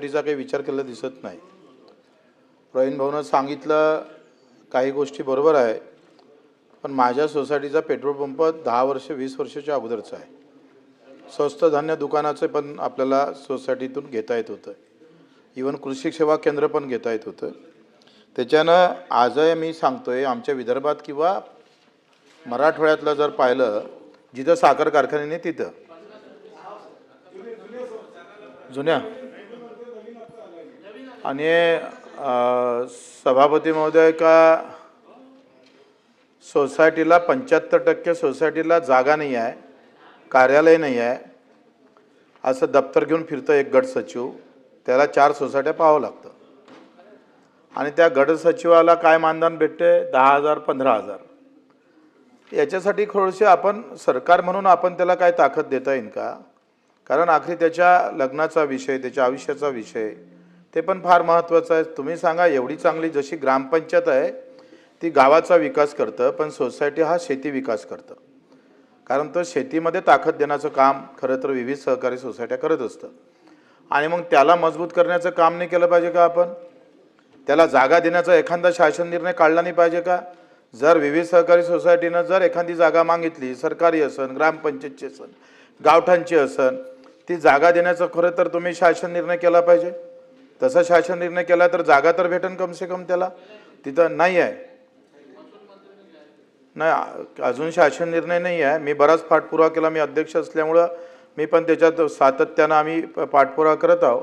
चा काही विचार केलेला दिसत नाही। प्रवीण भाऊनं सांगितलं काही गोष्टी बरोबर आहे, पण माझ्या सोसायटीचा पेट्रोल पंप 10 वर्ष 20 वर्षाच्या अगोदरचा आहे। स्वस्त धान्य दुकानाचे पण आपल्याला सोसायटीतून घेता येत होतं, इवन कृषी सेवा केंद्र पण घेता येत होतं। त्याच्यानं आजही मी सांगतोय आमच्या विदर्भात किंवा मराठवाड्यातलं जर पाहिलं, जिथं साखर कारखाने तिथं जुन्या आणि सभापती महोदय का सोसायटीला 75% सोसायटीला जागा नाही आहे, कार्यालय नाही आहे, असं दप्तर घेऊन फिरतं एक गट सचिव। त्याला 4 सोसायट्या पाहावं लागतं आणि त्या गट सचिवाला काय मानधन भेटते? 10,000 15,000। याच्यासाठी थोडेसे आपण सरकार म्हणून आपण त्याला काय ताकद देता येईल का? कारण आखरी त्याच्या लग्नाचा विषय, त्याच्या आयुष्याचा विषय ते पण फार महत्त्वाचं आहे। तुम्ही सांगा, एवढी चांगली जशी ग्रामपंचायत आहे ती गावाचा विकास करतं, पण सोसायटी हा शेती विकास करतं। कारण तो शेतीमध्ये ताकद देण्याचं काम खरं तर विविध सहकारी सोसायट्या करत असतं आणि मग त्याला मजबूत करण्याचं काम नाही केलं पाहिजे का? आपण त्याला जागा देण्याचा एखादा शासन निर्णय काढला नाही पाहिजे का? जर विविध सहकारी सोसायटीनं जर एखादी जागा मागितली, सरकारी असन, ग्रामपंचायतची असन, गावठाणची असन, ती जागा देण्याचं खरं तर तुम्ही शासन निर्णय केला पाहिजे। तसा शासन निर्णय केला तर जागा तर भेटन कम से कम त्याला। तिथं नाही आहे, नाही अजून शासन निर्णय नाही आहे। मी बराच पाठपुरावा केला, मी अध्यक्ष असल्यामुळं मी पण त्याच्यात सातत्यानं आम्ही पाठपुरावा करत आहोत।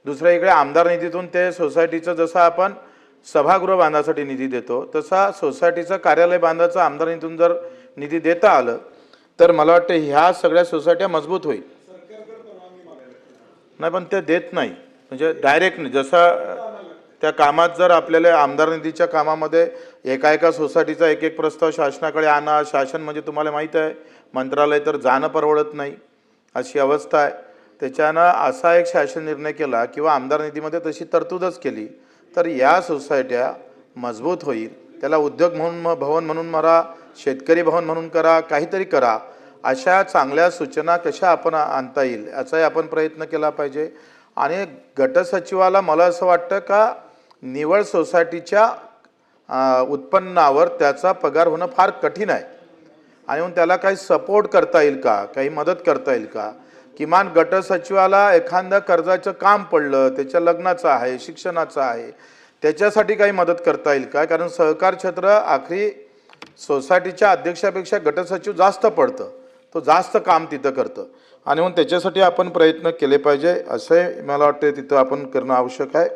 दुसऱ्या इकडे आमदार निधीतून ते सोसायटीचं जसं आपण सभागृह बांधण्यासाठी निधी देतो, तसा सोसायटीचं कार्यालय बांधायचं आमदार निधीतून जर निधी देता आलं तर मला वाटतं ह्या सगळ्या सोसायट्या मजबूत होईल। नाही पण ते देत नाही, म्हणजे डायरेक्ट नाही। जसं त्या कामात जर आपल्याला आमदार निधीच्या कामामध्ये एका सोसायटीचा एक प्रस्ताव शासनाकडे आणा, शासन म्हणजे तुम्हाला माहीत आहे मंत्रालय तर जाणं परवडत नाही अशी अवस्था आहे। त्याच्यानं असा एक शासन निर्णय केला किंवा आमदार निधीमध्ये तशी तरतूदच केली तर या सोसायट्या मजबूत होईल। त्याला उद्योग म्हणून भवन म्हणून मारा, शेतकरी भवन म्हणून करा, काहीतरी करा। अशा चांगल्या सूचना कशा आपण आणता येईल याचाही आपण प्रयत्न केला पाहिजे। आणि गटसचिवाला मला असं वाटतं का निवड सोसायटीच्या उत्पन्नावर त्याचा पगार होणं फार कठीण आहे आणि मग त्याला काही सपोर्ट करता येईल का, काही मदत करता येईल का? किमान गटसचिवाला एखादं कर्जाचं काम पडलं, त्याच्या लग्नाचं आहे, शिक्षणाचं आहे, त्याच्यासाठी काही मदत करता येईल का? कारण सहकार क्षेत्र आखरी सोसायटीच्या अध्यक्षापेक्षा गटसचिव जास्त पडतं, तो जास्त काम तिथं करतं आणि मग त्याच्यासाठी आपण प्रयत्न केले पाहिजे असे मला वाटते तिथं आपण करणं आवश्यक आहे।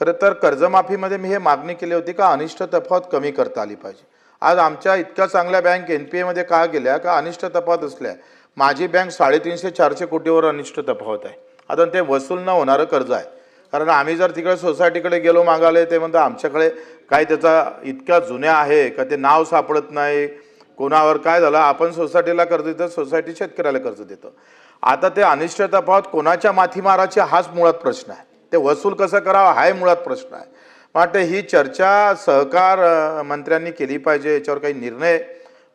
खरं तर कर्जमाफीमध्ये मी हे मागणी केली होती का अनिष्ट तफावत कमी करता आली पाहिजे। आज आमच्या इतक्या चांगल्या बँक NPA का गेल्या का अनिष्ट तफावत असल्या। माझी बँक 350-400 कोटीवर अनिष्ट तफावत आहे। आता ते वसूल न होणारं कर्ज आहे, कारण आम्ही जर तिकडे सोसायटीकडे गेलो मागायला ते म्हणतात आमच्याकडे काय त्याचा इतक्या जुन्या आहे का ते नाव सापडत नाही, कोणावर काय झालं, आपण सोसायटीला कर्ज देतो, सोसायटी शेतकऱ्याला कर्ज देतो। आता ते अनिष्ट तफावत कोणाच्या माथीमाराची हाच मुळात प्रश्न आहे, ते वसूल कसं करावं हाही मुळात प्रश्न आहे। वाटतं ही चर्चा सहकार मंत्र्यांनी केली पाहिजे, याच्यावर काही निर्णय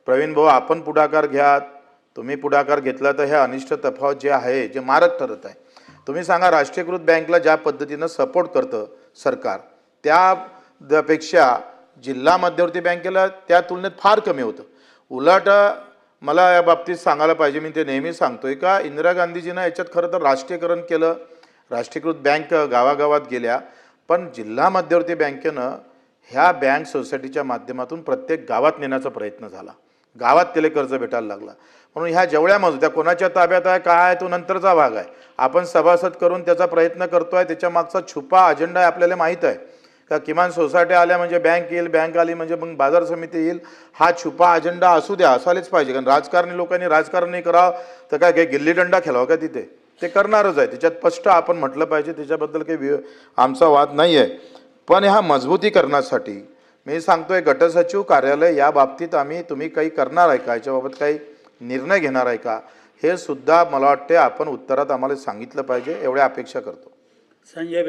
प्रवीण भाऊ आपण पुढाकार घ्या। तुम्ही पुढाकार घेतला तर हे अनिष्ट तफावत जे आहे जे मारक ठरत आहे। तुम्ही सांगा, राष्ट्रीयकृत बँकला ज्या पद्धतीनं सपोर्ट करतं सरकार त्यापेक्षा जिल्हा मध्यवर्ती बँकेला त्या तुलनेत फार कमी होतं। उलट मला या बाबतीत सांगायला पाहिजे, मी ते नेहमी सांगतोय का इंदिरा गांधीजीनं याच्यात खरं तर राष्ट्रीयकरण केलं, राष्ट्रीयकृत बँक गावागावात गेल्या, पण जिल्हा मध्यवर्ती बँकेनं ह्या बँक सोसायटीच्या माध्यमातून प्रत्येक गावात नेण्याचा प्रयत्न झाला, गावात त्याला कर्ज भेटायला लागला। म्हणून ह्या जेवढ्या त्या कोणाच्या ताब्यात आहे काय आहे तो नंतरचा भाग आहे। आपण सभासद करून त्याचा प्रयत्न करतोय, त्याच्या मागचा छुपा अजेंडा आहे आपल्याला माहीत आहे का? किमान सोसायटी आल्या म्हणजे बँक येईल, बँक आली म्हणजे मग बाजार समिती येईल, हा छुपा अजेंडा असू द्या, असायलाच पाहिजे। कारण राजकारणी लोकांनी राजकारण नाही करावं तर काय काही गिल्लीदंडा खेळावं का? तिथे ते करणारच आहे, त्याच्यात स्पष्ट आपण म्हटलं पाहिजे, त्याच्याबद्दल काही आमचा वाद नाही आहे। पण ह्या मजबूतीकरणासाठी मी सांगतोय गटसचिव कार्यालय या बाबतीत तुम्ही काही करणार आहे का, याच्याबाबत काही निर्णय घेणार आहे का, हे सुद्धा मला वाटते आपण उत्तरात आम्हाला सांगितलं पाहिजे, एवढ्या अपेक्षा करतो। संजय